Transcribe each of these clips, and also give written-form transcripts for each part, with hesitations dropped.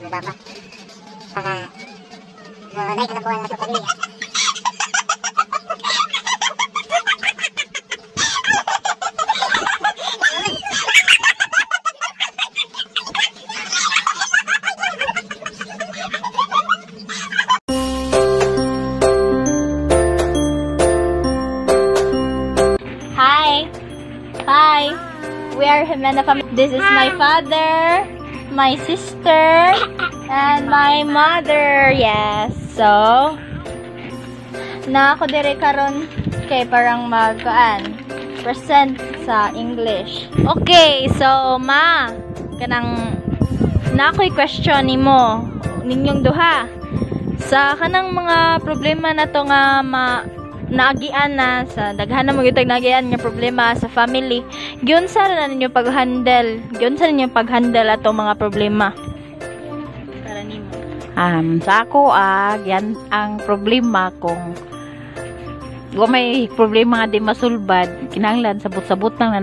mo baba. Para naik kalabuan na sa pamilya. Hi, we are Jimena family. This is my father, my sister, and my mother. Yes, so na ako dire karon kay parang present sa English. Okay, so ma, kanang na ako'y question nimo ninyong duha sa kanang mga problema na to nga naagian na sa daghan na magitag naagian nga problema sa family. Gyunsa na ninyo pag-handle? Gyunsa ninyo pag-handle atong mga problema? Para nimo. Sa ako yan ang problema kung may problema nga di masulbad, kinahanglan sabot-sabutan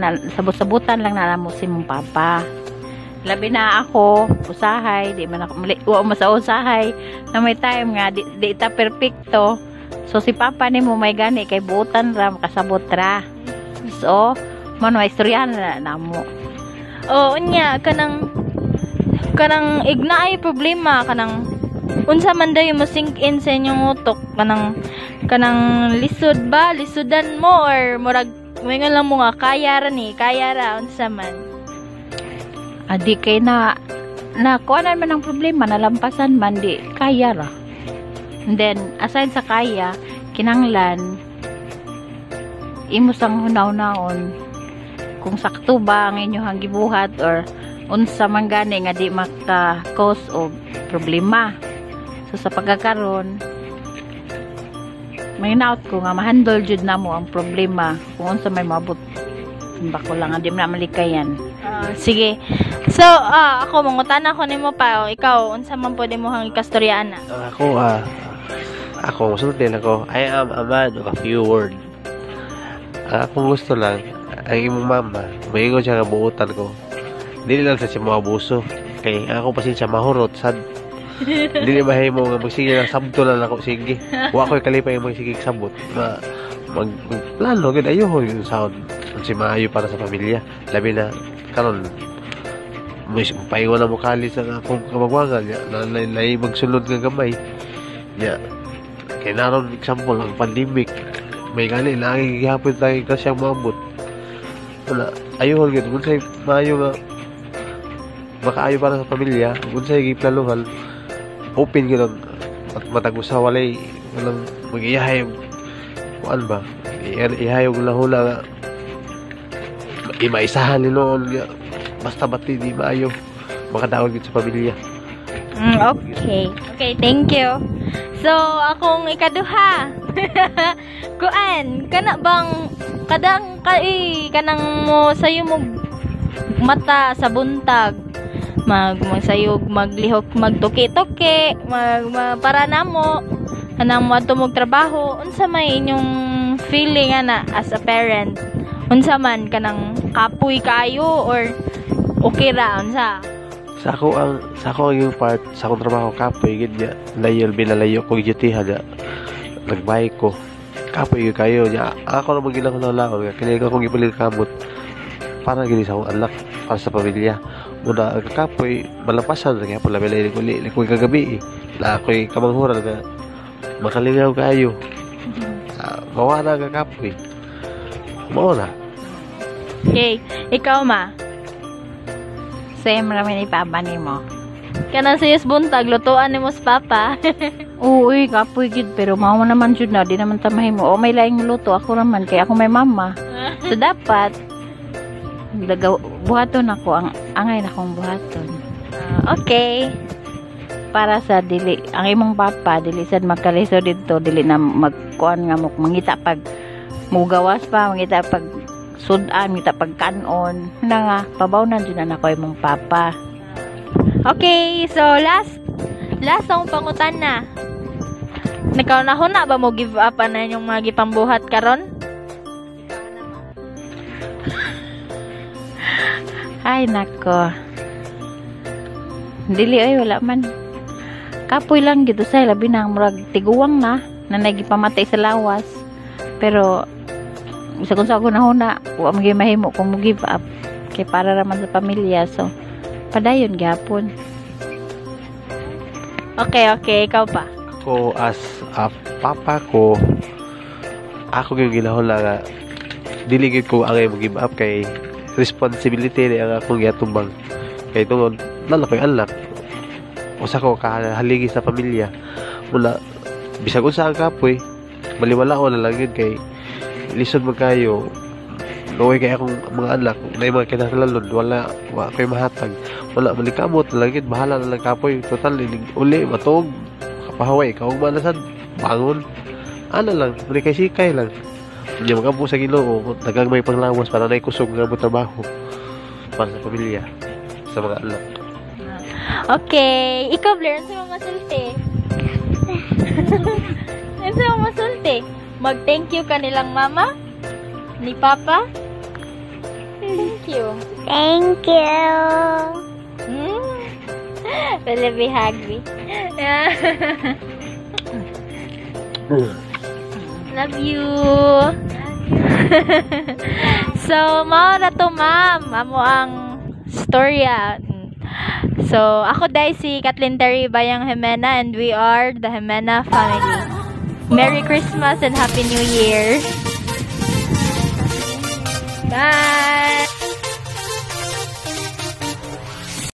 lang na namo si mong papa. Labi na ako, usahay, di man ako masausahay, na may time nga di ita perfecto. So si papa ni mo may gani kay buutan ra makasabot ra. So man may istoryahan na mo. Oh, unya kanang ignaay problema kanang unsa man daw mo sink in sa inyong utok kanang lisudan mo or murag moingon lang mo nga kaya ra unsa man. Adi kay na kuanan man ang problema nalampasan man di kaya ra. And then, aside sa kaya, kinanglan, imusang hunaw-naon, kung sakto ba ang inyong gibuhat or unsa man gani nga di maka-cause of problema. So, sa pagkakaroon, may naut ko nga, mahandle jud na mo ang problema kung unsa may mabot. Bako lang, di mo na malikayan. Sige. So, ako, mangutana ko nimo pa, ikaw, unsa man pwede mo hang ikastoryaan na? Ako, masunod din ako. I am a man of a few words. Kung gusto lang, ang imong mama, mahingon siya nga buutan ko. Hindi lang sa siya maabuso. Kaya ako pa siya mahurot, sad. Hindi mahay mo nga magsige lang, sabto lang ako, sige. Huwag ko'y kalipay yung magsige sabot. Magplano, ayoko yung sound. Si maayo para sa pamilya. Labi na, karon paingon na mo kali sa akong kamagwangan. Na magsunod ng gamay. Kaya naroon example ang pandemic may gani nakikihapon tayo kasi ang maabot wala ayuhol gito kung sa'y maayo nga makaayo para sa pamilya kung sa'y giplaluhan open gito at matagusa walang mag-iyahay kuan ba ihayog lahula nga imaisahan ninoon nga basta bati di maayo makadaog gito sa pamilya. Okay, thank you. So, akong ikaduha. Kuan, kana bang kanang mo sayo mo mata sa buntag magsayog maglihok magtuki-tuki para namo kanang mo adto mo trabaho unsa may inyong feeling ana as a parent unsa man kanang kapoy kayo or okay ra unsa? Sa ako yung part sa akong trabaho kapoy gid niya binalayo ko gitiha da nagbay ko kapoy kayo niya ako na magilang laon kini akong gipalit kamot para gini sa akong anak para sa pamilya una kapoy malampasan kaya pala bilay ko kagabi na ako'y kamanghuran nga makalingaw kayo mawala ka kapoy mawala. Okay, ikaw ma same ramen ni papa ni mo. Kanang sayos buntag, lutuan ni mo sa papa. Uy, kapoy gid pero mao naman jud na di naman tamahin mo. O may laing luto ako naman kay ako may mama. So dapat buhaton ako ang angay na akong buhaton. Okay. Para sa dili ang imong papa dili sad magkaliso didto dili na magkuan nga mo mangita pag mugawas pa mangita pag sudan mita pagkanon na nga pabawnan jud na ako imong papa. Okay, so last ang pangutan na. Nakaunahon na ba mo give up na yung mga gipambuhat karon? Ay nako. Dili ay wala man. Kapoy lang gito say labi na murag tiguwang na nagipamatay sa lawas. Pero isa kung sa ako nahuna, wa maging mahimo kung mo give up. Kay para raman sa pamilya. So, padayon gapon. Okay, ikaw pa. Ako as a papa ko, ako yung ginahon lang nga dili gid ko angay mo give up kay responsibility ni ang akong giatubang. Kay tungod lalaki anak. Usa ko kahaligi sa pamilya. Mula bisag unsa ang kapoy, baliwalaon na lang yun kay lisod man kayo. Luoy kay akong mga anak, na mga kinahanglan wala kay mahatag. Wala malikamot na lang yun, bahala na lang kapoy. Total uli matog kapahaway kaong manasad bangon. Ano lang, mali kay sikay lang. Hindi magabu sa Ginoo, dagang may panglawas para na ikusog nga mo trabaho para sa pamilya, sa mga anak. Okay, ikaw Blair, ano sa mga sulti? Ano sa mga sulti? Mag-thank you ka nilang mama? Ni papa? Thank you. Thank you. Really be happy. Love you. So, mao na to ma'am. Amo ang storya. So, ako dahil si Kathleen Terry Bayang Jimena and we are the Jimena family. Merry Christmas and Happy New Year. Bye!